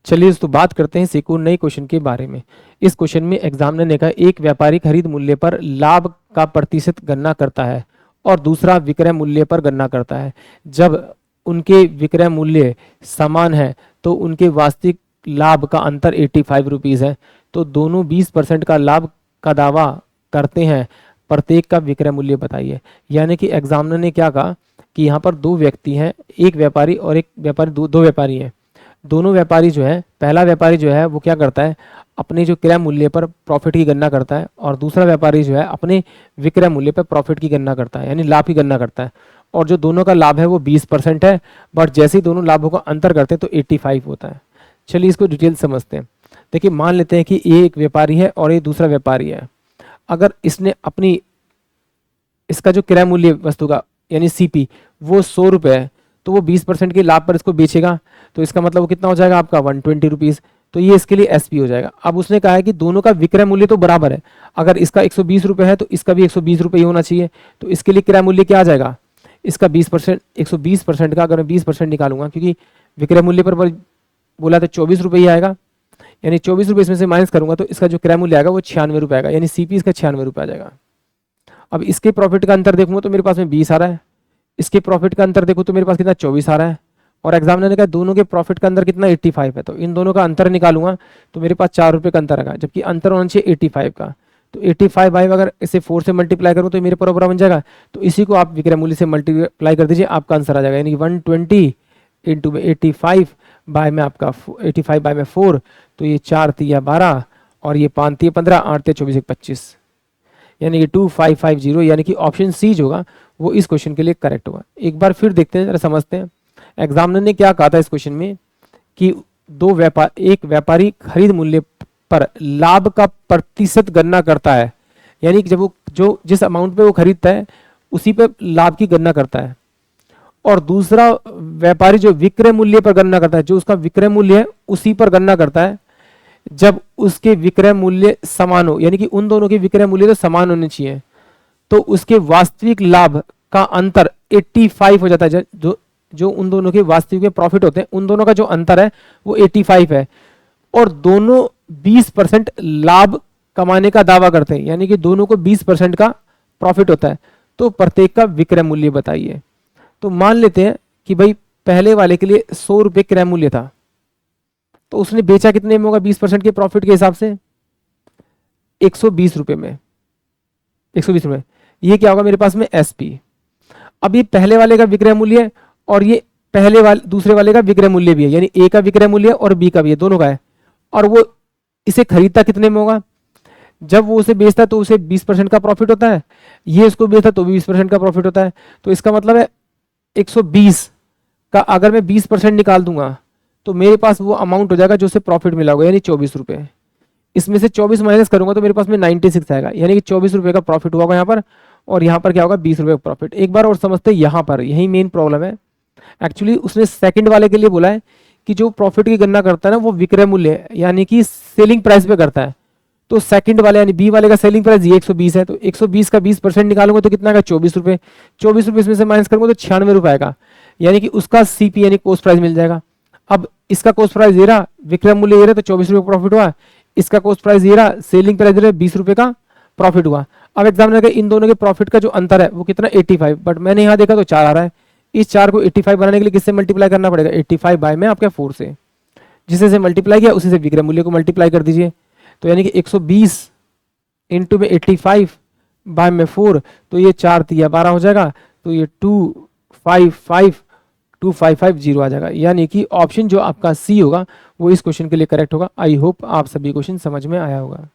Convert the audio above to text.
चलिए दोस्तों बात करते हैं इस एक और नए क्वेश्चन के बारे में। इस क्वेश्चन में एग्जामिनर ने कहा एक व्यापारी खरीद मूल्य पर लाभ का प्रतिशत गणना करता है और दूसरा विक्रय मूल्य पर गणना करता है। जब उनके विक्रय मूल्य समान है तो उनके वास्तविक लाभ का अंतर 85 रुपीज़ है। तो दोनों 20% का लाभ का दावा करते हैं, प्रत्येक का विक्रय मूल्य बताइए। यानी कि एग्जामिनर ने क्या कहा कि यहाँ पर दो व्यक्ति हैं, एक व्यापारी और एक व्यापारी, दो व्यापारी हैं। दोनों व्यापारी जो है, पहला व्यापारी जो है वो क्या करता है, अपने जो क्रय मूल्य पर प्रॉफिट की गणना करता है और दूसरा व्यापारी जो है अपने विक्रय मूल्य पर प्रॉफिट की गणना करता है, यानी लाभ की गणना करता है। और जो दोनों का लाभ है वो 20% है, बट जैसे ही दोनों लाभों का अंतर करते हैं तो 85 होता है। चलिए इसको डिटेल समझते हैं। देखिए मान लेते हैं कि ये एक व्यापारी है और ये दूसरा व्यापारी है। अगर इसने अपनी इसका जो क्रय मूल्य वस्तु का यानी सीपी वो 100 रुपये है, तो वो 20% के लाभ पर इसको बेचेगा, तो इसका मतलब वो कितना हो जाएगा आपका 120 रुपीज़। तो ये इसके लिए एसपी हो जाएगा। अब उसने कहा है कि दोनों का विक्रय मूल्य तो बराबर है, अगर इसका 120 रुपये है तो इसका भी 120 रुपये ही होना चाहिए। तो इसके लिए क्रय मूल्य क्या आ जाएगा, इसका 20%, 120% का अगर मैं 20% निकालूंगा, क्योंकि विक्रय मूल्य पर बोला तो 24 रुपये ही आएगा, यानी 24 रुपये इसमें से माइनस करूंगा तो इसका जो क्रय मूल्य आएगा वो 96 रुपये आएगा, यानी सीपी इसका 96 रुपये आ जाएगा। अब इसके प्रॉफिट का अंतर देखूंगा तो मेरे पास में 20 आ रहा है, इसके प्रॉफिट का अंतर देखो तो मेरे पास कितना 24 आ रहा है, और एग्जामिनर ने कहा दोनों के प्रॉफिट का अंतर कितना 85 है। तो इन दोनों का अंतर निकालूंगा तो मेरे पास 4 रुपये का अंतर आएगा, जबकि अंतर होना चाहिए 85 का। तो 85 बाई अगर इसे 4 से मल्टीप्लाई करूँ तो मेरे बराबर बन जाएगा। तो इसी को आप विक्रय मूल्य से मल्टीप्लाई कर दीजिए, आपका आंसर आ जाएगा, यानी 120 इंटू में 85 बाय में आपका 85 बाय में 4, तो ये 4 तिया 12 और ये 5 तिया 15, 8 तिया 24, 25, यानी कि 2550, यानी कि ऑप्शन सी जो होगा वो इस क्वेश्चन के लिए करेक्ट होगा। एक बार फिर देखते हैं, जरा समझते हैं एग्जामिनर ने क्या कहा था इस क्वेश्चन में कि एक व्यापारी खरीद मूल्य पर लाभ का प्रतिशत गणना करता है, यानी कि जब वो जो जिस अमाउंट पे वो खरीदता है उसी पे लाभ की गणना करता है, और दूसरा व्यापारी जो विक्रय मूल्य पर गणना करता है, जो उसका विक्रय मूल्य है उसी पर गणना करता है जब उसके विक्रय मूल्य समान हो, यानी कि उन दोनों के विक्रय मूल्य तो समान होने चाहिए, तो उसके वास्तविक लाभ का अंतर 85 हो जाता है। जो उन दोनों के वास्तविक में प्रॉफिट होते हैं उन दोनों का जो अंतर है वो 85 है, और दोनों 20% लाभ कमाने का दावा करते हैं, यानी कि दोनों को 20% का प्रॉफिट होता है। तो प्रत्येक का विक्रय मूल्य बताइए। तो मान लेते हैं कि भाई पहले वाले के लिए 100 रुपये क्रय मूल्य था, तो उसने बेचा कितने में होगा 20% के प्रॉफिट के हिसाब से 120 रुपये में, 120 रुपये। ये क्या होगा मेरे पास में एसपी। अब ये पहले वाले का विक्रय मूल्य है और ये दूसरे वाले का विक्रय मूल्य भी है, यानी ए का विक्रय मूल्य और बी का भी है, दोनों का है। और वो इसे खरीदता कितने में होगा, जब वो उसे बेचता है तो उसे 20% का प्रॉफिट होता है, ये उसको बेचता तो 20% का प्रॉफिट होता है। तो इसका मतलब है 120 का अगर मैं 20% निकाल दूंगा तो मेरे पास वो अमाउंट हो जाएगा जो उसे प्रॉफिट मिला होगा, यानी 24 रुपये। इसमें से 24 माइनस करूंगा तो मेरे पास में 96 आएगा, यानी कि 24 रुपये का प्रॉफिट हुआ यहाँ पर, और यहाँ पर क्या होगा 20 रुपये का प्रॉफिट। एक बार और समझते हैं, यहाँ पर यही मेन प्रॉब्लम है। एक्चुअली उसने सेकंड वाले के लिए बोला है कि जो प्रॉफिट की गणना करता है ना वो विक्रय मूल्य है, यानी कि सेलिंग प्राइस पे करता है। तो सेकंड वाले यानी बी वाले का सेलिंग प्राइस ये 120 है, तो 120 का 20% निकालूंगा तो कितना आएगा 24 रुपये। 24 रुपये इसमें से माइनस करूंगा तो 96 रुपये आएगा, यानी कि उसका सीपी यानी कॉस्ट प्राइस मिल जाएगा। अब इसका कॉस्ट प्राइस ये रहा, विक्रय मूल्य ये रहा, तो 24 रुपये प्रॉफिट हुआ। इसका कॉस्ट प्राइस ये रहा, सेलिंग प्राइस ये रहा, 20 रुपये का प्रॉफिट हुआ। अब एग्जामिनर का इन दोनों के प्रॉफिट का जो अंतर है वो कितना 85, बट मैंने यहाँ देखा तो 4 आ रहा है। इस 4 को 85 बनाने के लिए किससे मल्टीप्लाई करना पड़ेगा, 85 बाय में आपके 4 से, जिसे से मल्टीप्लाई किया उसी से विक्रय मूल्य को मल्टीप्लाई कर दीजिए। तो यानी कि 120 इंटू में 85 बाय में 4, तो ये 4 तिया 12 हो जाएगा, तो ये 2550 आ जाएगा, यानी कि ऑप्शन जो आपका सी होगा वो इस क्वेश्चन के लिए करेक्ट होगा। आई होप आप सभी क्वेश्चन समझ में आया होगा।